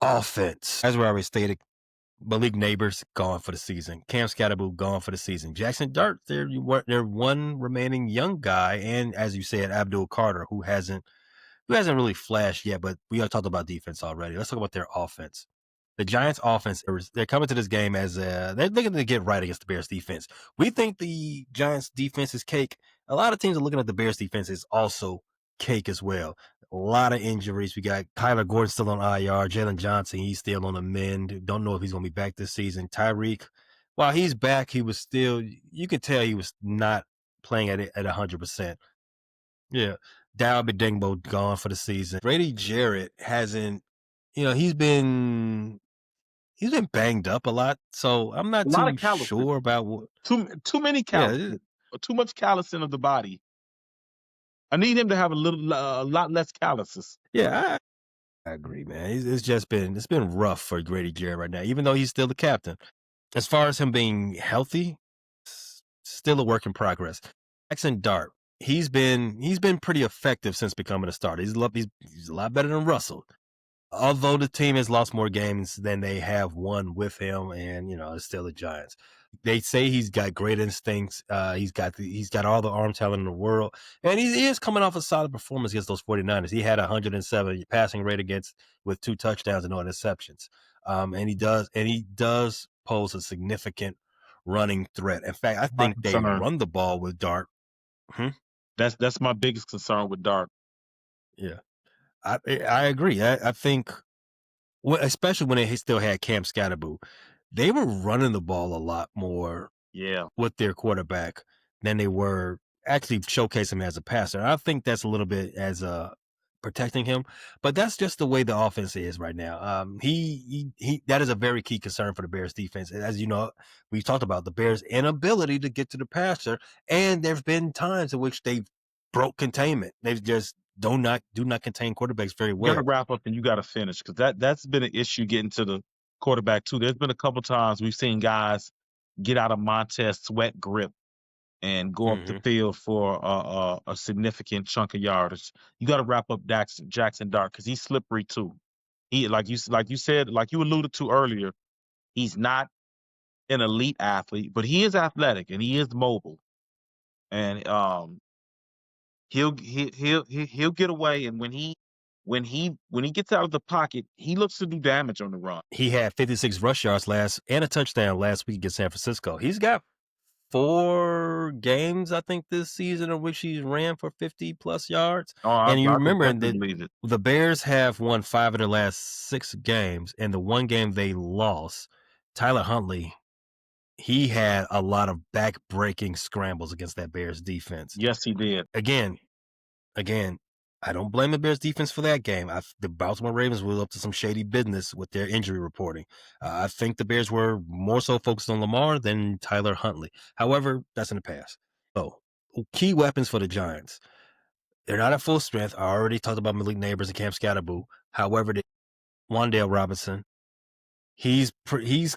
offense. As we already stated, Malik Neighbors gone for the season. Cam Scatterboo gone for the season. Jackson Dart, they're one remaining young guy, and as you said, Abdul Carter, who hasn't really flashed yet. But we talked about defense already. Let's talk about their offense. The Giants' offense, they're coming to this game as they're looking to get right against the Bears' defense. We think the Giants' defense is cake. A lot of teams are looking at the Bears' defense as also cake as well. A lot of injuries. We got Kyler Gordon still on IR. Jalen Johnson, he's still on the mend. Don't know if he's going to be back this season. Tyreek, while he's back, he was still, you could tell he was not playing at 100%. Yeah. Dow Bedingbo gone for the season. Grady Jarrett hasn't, he's been banged up a lot, so I'm A not lot of too calluses. sure about what. Too many calluses. Too much callusing of the body. I need him to have a lot less calluses. Yeah, I agree, man. It's been rough for Grady Jarrett right now, even though he's still the captain. As far as him being healthy, still a work in progress. Jackson Dart, he's been pretty effective since becoming a starter. He's a lot better than Russell. Although the team has lost more games than they have won with him, and it's still the Giants. They say he's got great instincts. He's got all the arm talent in the world, and he is coming off a solid performance against those 49ers. He had 107 passing rate with 2 touchdowns and no interceptions. And he does pose a significant running threat. In fact, I think they run the ball with Dart. That's my biggest concern with Dart. Yeah. I agree. I think, especially when they still had Cam Scatterboo, they were running the ball a lot more with their quarterback than they were actually showcasing him as a passer. I think that's a little bit as protecting him, but that's just the way the offense is right now. He that is a very key concern for the Bears defense. As you know, we talked about the Bears' inability to get to the passer, and there's been times in which they've broke containment. They've just do not contain quarterbacks very well. You got to wrap up and you got to finish, because that's been an issue getting to the quarterback too. There's been a couple times we've seen guys get out of Montez Sweat grip and go up the field for a significant chunk of yardage. You got to wrap up Jackson Dart, because he's slippery too. He like you said, like you alluded to earlier, he's not an elite athlete, but he is athletic and he is mobile, and he'll get away. And when he gets out of the pocket, he looks to do damage on the run. He had 56 rush yards and a touchdown last week against San Francisco. He's got 4 games, I think, this season in which he's ran for 50-plus yards. And you remember that the Bears have won 5 of their last 6 games, and the one game they lost, Tyler Huntley, he had a lot of back-breaking scrambles against that Bears defense. Yes, he did. Again, I don't blame the Bears defense for that game. The Baltimore Ravens were up to some shady business with their injury reporting. I think the Bears were more so focused on Lamar than Tyler Huntley. However, that's in the past. So, key weapons for the Giants. They're not at full strength. I already talked about Malik Neighbors and Cam Scatterboo. However, Wan'Dale Robinson, he's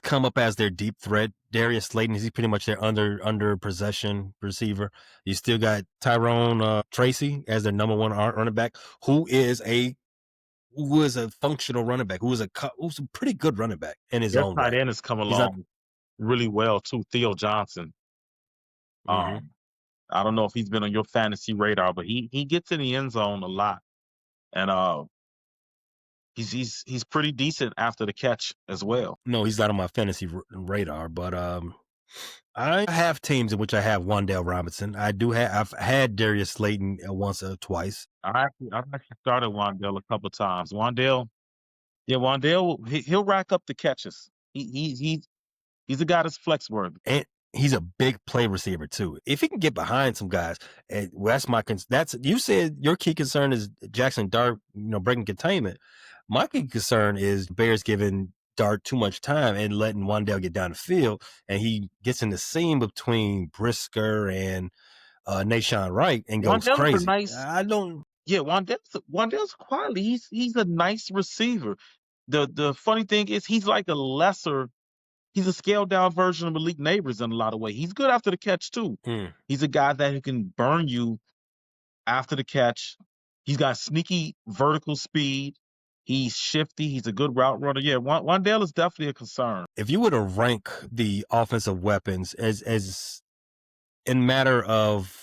come up as their deep threat. Darius Slayton, he's pretty much their under possession receiver. You still got Tyrone Tracy as their number 1 running back, who is a functional running back, who's a pretty good running back in his own tight way. end has come along really well too, Theo Johnson. I don't know if he's been on your fantasy radar, but he gets in the end zone a lot, and he's pretty decent after the catch as well. No, he's not on my fantasy radar, but I have teams in which I have Wan'Dale Robinson. I've had Darius Slayton once or twice. I've actually started Wan'Dale a couple of times. Wan'Dale, he'll rack up the catches. He's a guy that's flex worthy. And he's a big play receiver too. If he can get behind some guys, and that's you said your key concern is Jackson Dart, breaking containment. My key concern is Bears giving Dart too much time and letting Wan'Dale get down the field, and he gets in the seam between Brisker and Nahshon Wright and goes crazy. Wan'Dale's quietly. He's a nice receiver. The funny thing is he's like a lesser He's a scaled down version of Malik Neighbors in a lot of ways. He's good after the catch too. Mm. He's a guy that who can burn you after the catch. He's got sneaky vertical speed. He's shifty. He's a good route runner. Yeah, Wandale is definitely a concern. If you were to rank the offensive weapons as in matter of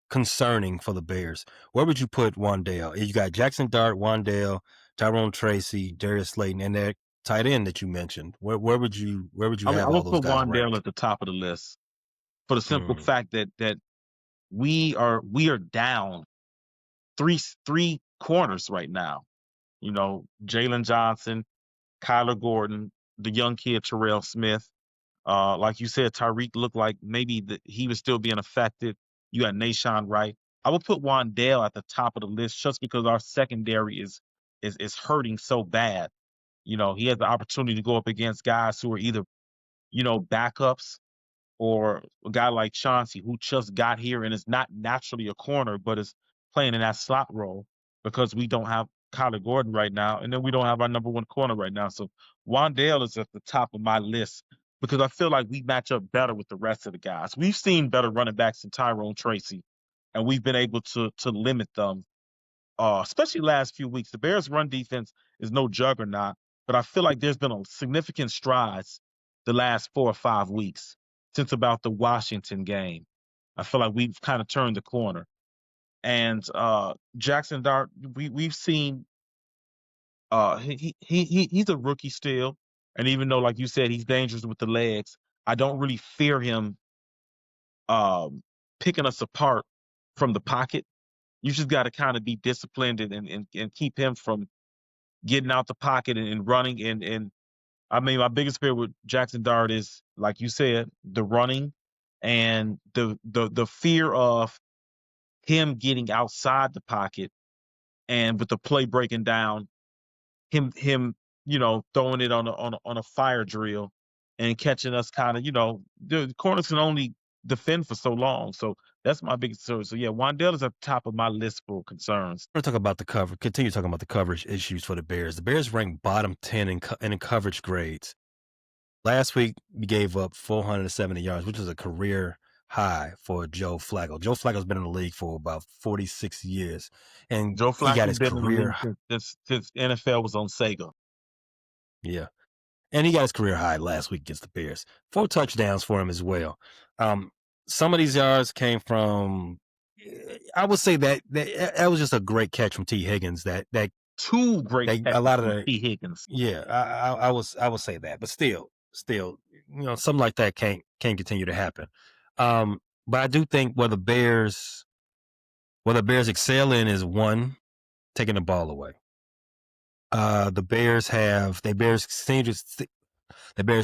concerning for the Bears, where would you put Wandale? You got Jackson Dart, Wandale, Tyrone Tracy, Darius Slayton, and that tight end that you mentioned. Where would you I have all would those put guys Wandale ranked? at the top of the list for the simple Mm. fact that we are down three corners right now. You know, Jalen Johnson, Kyler Gordon, the young kid Terrell Smith. Like you said, Tyreek looked like maybe he was still being affected. You got Nashawn Wright. I would put Wandale at the top of the list just because our secondary is hurting so bad. You know, he has the opportunity to go up against guys who are either, backups or a guy like Chauncey who just got here and is not naturally a corner, but is playing in that slot role because we don't have Kyler Gordon right now, and then we don't have our number one corner right now. So Wandale is at the top of my list because I feel like we match up better with the rest of the guys. We've seen better running backs than Tyrone Tracy, and we've been able to limit them, especially last few weeks. The Bears' run defense is no juggernaut, but I feel like there's been a significant strides the last 4 or 5 weeks since about the Washington game. I feel like we've kind of turned the corner. And Jackson Dart, we've seen he's a rookie still, and even though, like you said, he's dangerous with the legs, I don't really fear him picking us apart from the pocket. You just got to kind of be disciplined and keep him from getting out the pocket and running. And I mean, my biggest fear with Jackson Dart is, like you said, the running and the fear of him getting outside the pocket and with the play breaking down, him throwing it on a fire drill and catching us kind of, the corners can only defend for so long. So that's my biggest concern. So yeah, Wandale is at the top of my list for concerns. We're talking about the cover. Continue talking about the coverage issues for the Bears. The Bears ranked bottom 10 in coverage grades. Last week, we gave up 470 yards, which is a career high for Joe Flacco. Joe Flacco's been in the league for about 46 years, and Joe he got Flacco's his been in the career. league since NFL was on Sega. Yeah. And he got his career high last week against the Bears. 4 touchdowns for him as well. Some of these yards came from, I would say that was just a great catch from T. Higgins. That 2 great a catches lot of from the, T. Higgins. yeah, I would say that, but still, something like that can't continue to happen. But I do think where the Bears excel in is, one, taking the ball away. The Bears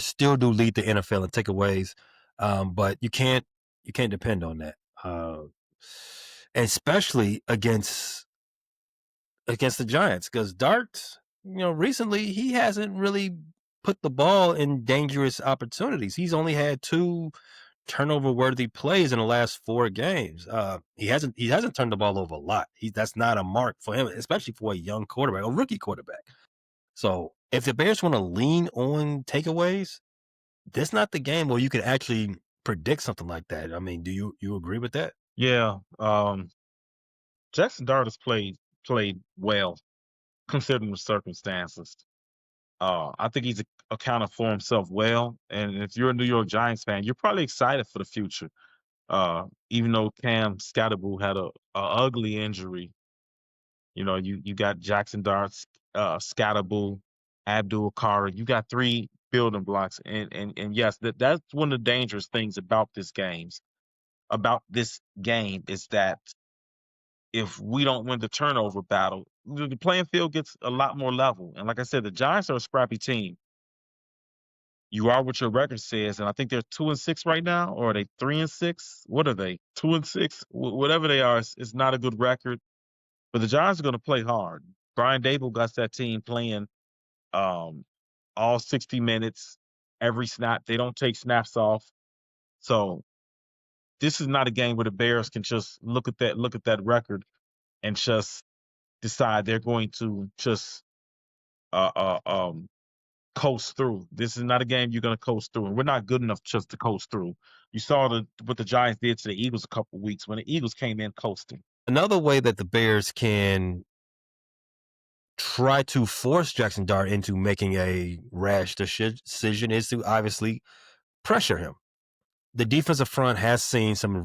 still do lead the NFL in takeaways, but you can't depend on that, especially against the Giants, because Dart, recently he hasn't really put the ball in dangerous opportunities. He's only had 2 turnover-worthy plays in the last 4 games. He hasn't turned the ball over a lot. That's not a mark for him, especially for a young quarterback, a rookie quarterback. So if the Bears want to lean on takeaways, that's not the game where you can actually predict something like that. I mean, do you agree with that? Yeah. Jackson Dart has played well considering the circumstances. I think he's accounted for himself well. And if you're a New York Giants fan, you're probably excited for the future. Even though Cam Scatterbull had a ugly injury, you got Jackson Dart, Scatterbull, Abdul Kari. You got 3 building blocks, and yes, that's one of the dangerous things about this game is that if we don't win the turnover battle, the playing field gets a lot more level. And like I said, the Giants are a scrappy team. You are what your record says, and I think they're 2-6 right now, or are they 3-6? What are they? 2-6? Whatever they are, it's not a good record. But the Giants are going to play hard. Brian Dable got that team playing all 60 minutes, every snap. They don't take snaps off. So this is not a game where the Bears can just look at that record and just decide they're going to just coast through. This is not a game you're going to coast through, and we're not good enough just to coast through. You saw what the Giants did to the Eagles a couple weeks when the Eagles came in coasting. Another way that the Bears can try to force Jackson Dart into making a rash decision is to obviously pressure him. The defensive front has seen some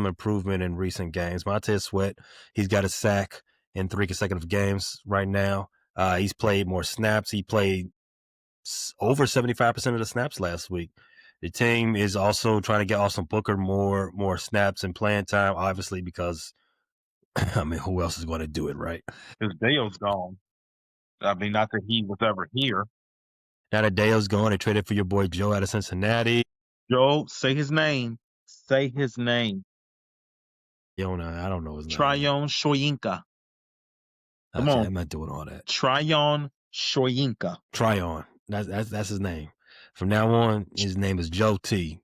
improvement in recent games. Montez Sweat, he's got a sack in 3 consecutive games right now. He's played more snaps. He played over 75% of the snaps last week. The team is also trying to get Austin Booker more snaps and playing time, obviously, because I mean, who else is going to do it, right? Because Dale's gone. I mean, not that he was ever here. Now that Dale's gone, they traded for your boy Joe out of Cincinnati. Joe, say his name. Say his name. I don't know his name. Tryon Shoyinka. Come on. I'm not doing all that. Tryon Shoyinka. Tryon. That's his name. From now on, his name is Joe T.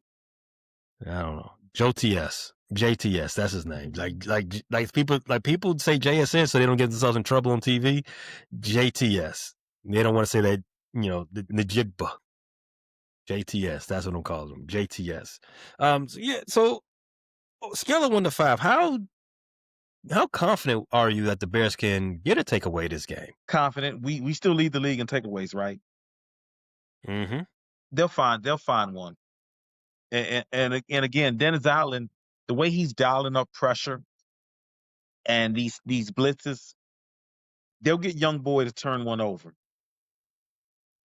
I don't know. Joe TS. JTS, that's his name. Like people say JSN so they don't get themselves in trouble on TV. JTS. They don't want to say that, the Najigba. JTS, that's what I'm calling him. JTS. So scale of 1 to 5, how confident are you that the Bears can get a takeaway this game? Confident. We still lead the league in takeaways, right? Mm-hmm. They'll find one. And again, Dennis Allen, the way he's dialing up pressure and these blitzes, they'll get young boy to turn one over.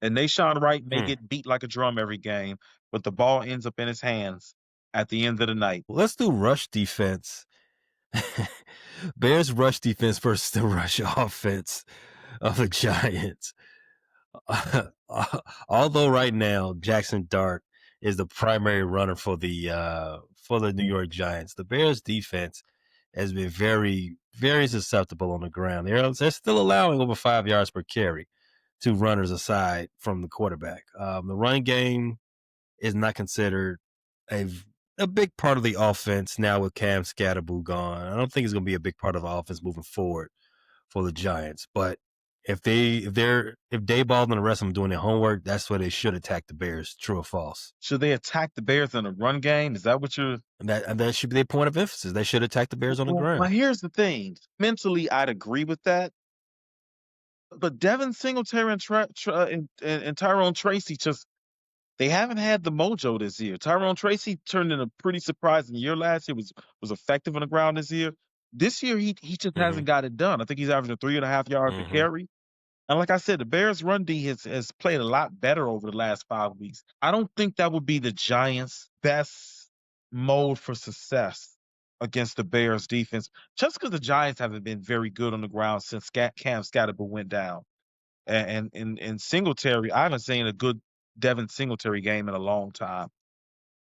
And Nashawn Wright may get beat like a drum every game, but the ball ends up in his hands at the end of the night. Let's do rush defense. Bears rush defense versus the rush offense of the Giants. Although right now Jackson Dart is the primary runner for the New York Giants, the Bears defense has been very, very susceptible on the ground. They're still allowing over 5 yards per carry to runners aside from the quarterback. The run game is not considered a big part of the offense now with Cam Scatterboo gone. I don't think it's going to be a big part of the offense moving forward for the Giants. But if Dayball and the rest of them doing their homework, that's where they should attack the Bears. True or false? Should they attack the Bears in a run game? Is that what you're? That should be their point of emphasis. They should attack the Bears on the ground. Well, here's the thing. Mentally, I'd agree with that. But Devin Singletary and Tyrone Tracy they haven't had the mojo this year. Tyrone Tracy turned in a pretty surprising year last year. Was effective on the ground this year. This year, he just hasn't got it done. I think he's averaging 3.5 yards per carry. And like I said, the Bears' run D has played a lot better over the last 5 weeks. I don't think that would be the Giants' best mode for success against the Bears' defense, just because the Giants haven't been very good on the ground since Cam Scatterboo went down. And Singletary, I haven't seen a good Devin Singletary game in a long time.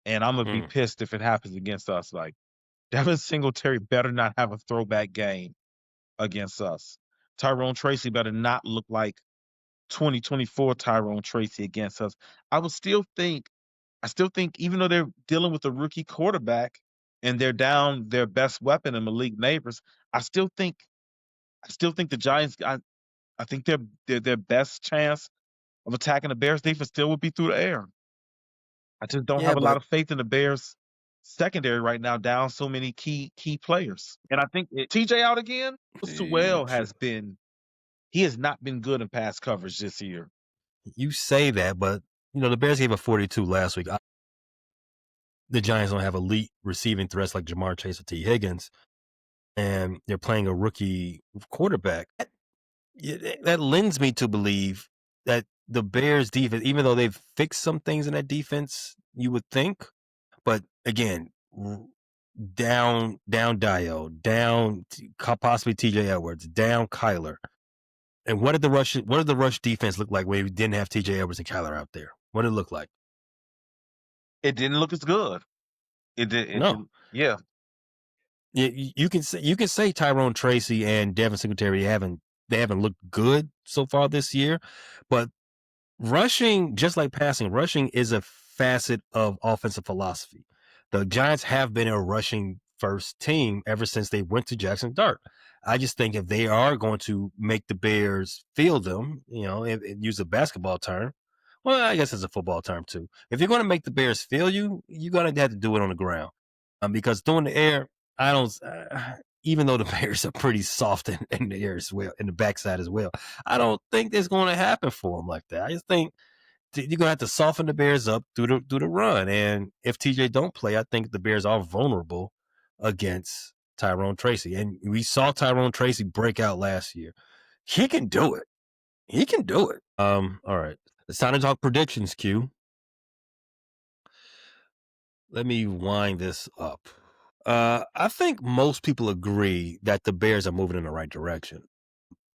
And I'm going to be pissed if it happens against us. Like, Devin Singletary better not have a throwback game against us. Tyrone Tracy better not look like 2024 Tyrone Tracy against us. I still think even though they're dealing with a rookie quarterback and they're down their best weapon in Malik Neighbors, I still think the Giants, I think their best chance of attacking the Bears defense still would be through the air. I just don't have a lot of faith in the Bears secondary right now, down so many key players. And I think TJ out again. Sewell he has not been good in pass coverage this year. You say that, but the Bears gave up 42 last week. The Giants don't have elite receiving threats like Jamar Chase or T. Higgins, and they're playing a rookie quarterback. That lends me to believe that the Bears defense, even though they've fixed some things in that defense, you would think, but again, down Dio, down possibly TJ Edwards, down Kyler. And what did the rush defense look like when we didn't have TJ Edwards and Kyler out there? What did it look like? It didn't look as good. It did. No. Yeah. You can say Tyrone Tracy and Devin Singletary they haven't looked good so far this year, but rushing, just like passing, rushing is a facet of offensive philosophy. The Giants have been a rushing first team ever since they went to Jackson Dart. I just think if they are going to make the Bears feel them, use a basketball term. Well, I guess it's a football term too. If you're going to make the Bears feel you, you're going to have to do it on the ground. Because through the air, I don't. Even though the Bears are pretty soft in the air as well, in the backside as well, I don't think it's going to happen for them like that. I just think you're going to have to soften the Bears up through the run. And if TJ don't play, I think the Bears are vulnerable against Tyrone Tracy. And we saw Tyrone Tracy break out last year. He can do it. He can do it. All right. It's time to talk predictions, Q. Let me wind this up. I think most people agree that the Bears are moving in the right direction.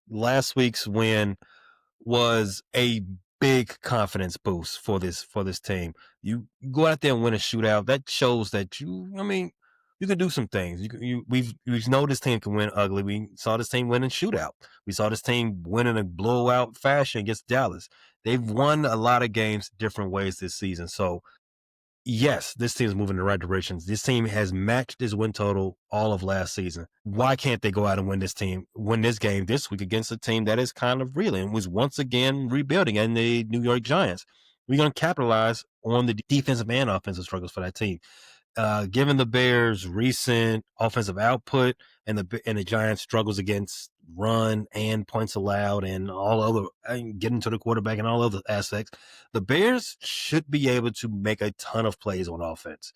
Last week's win was a big confidence boost for this team. You go out there and win a shootout. That shows that you can do some things. We've know this team can win ugly. We saw this team win in shootout. We saw this team win in a blowout fashion against Dallas. They've won a lot of games different ways this season. So yes, this team is moving in the right directions. This team has matched its win total all of last season. Why can't they go out and win this game this week against a team that is kind of reeling and was once again rebuilding in the New York Giants? We're going to capitalize on the defensive and offensive struggles for that team. Given the Bears' recent offensive output and the Giants' struggles against run and points allowed and all other getting to the quarterback and all other aspects, the Bears should be able to make a ton of plays on offense.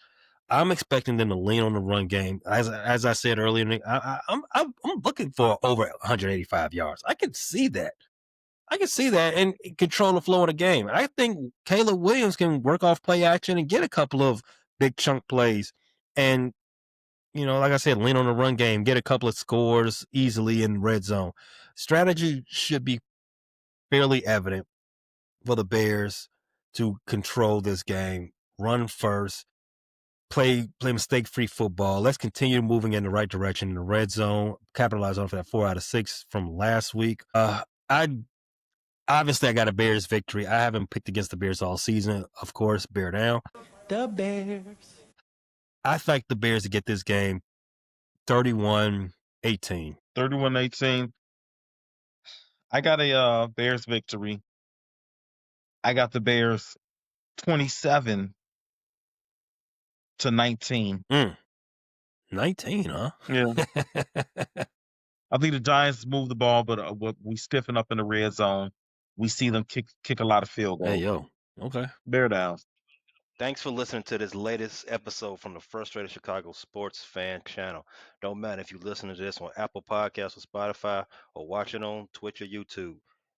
I'm expecting them to lean on the run game. As I said earlier, I'm looking for over 185 yards. I can see that. And control the flow of the game. I think Caleb Williams can work off play action and get a couple of big chunk plays. And, like I said, lean on the run game, get a couple of scores easily in red zone. Strategy should be fairly evident for the Bears to control this game, run first, play mistake-free football. Let's continue moving in the right direction in the red zone, capitalize on for that 4 out of 6 from last week. Obviously, I got a Bears victory. I haven't picked against the Bears all season. Of course, bear down. The Bears. I think the Bears to get this game 31-18. 31-18. I got a Bears victory. I got the Bears 27-19. 19, huh? Yeah. I think the Giants move the ball, but we stiffen up in the red zone. We see them kick a lot of field goals. Hey, yo. Okay. Bear down. Thanks for listening to this latest episode from the Frustrated Chicago Sports Fan Channel. Don't matter if you listen to this on Apple Podcasts or Spotify or watch it on Twitch or YouTube.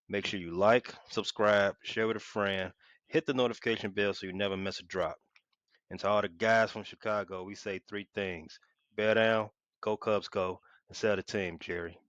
Make sure you like, subscribe, share with a friend, hit the notification bell so you never miss a drop. And to all the guys from Chicago, we say three things. Bear down, go Cubs go, and sell the team, Jerry.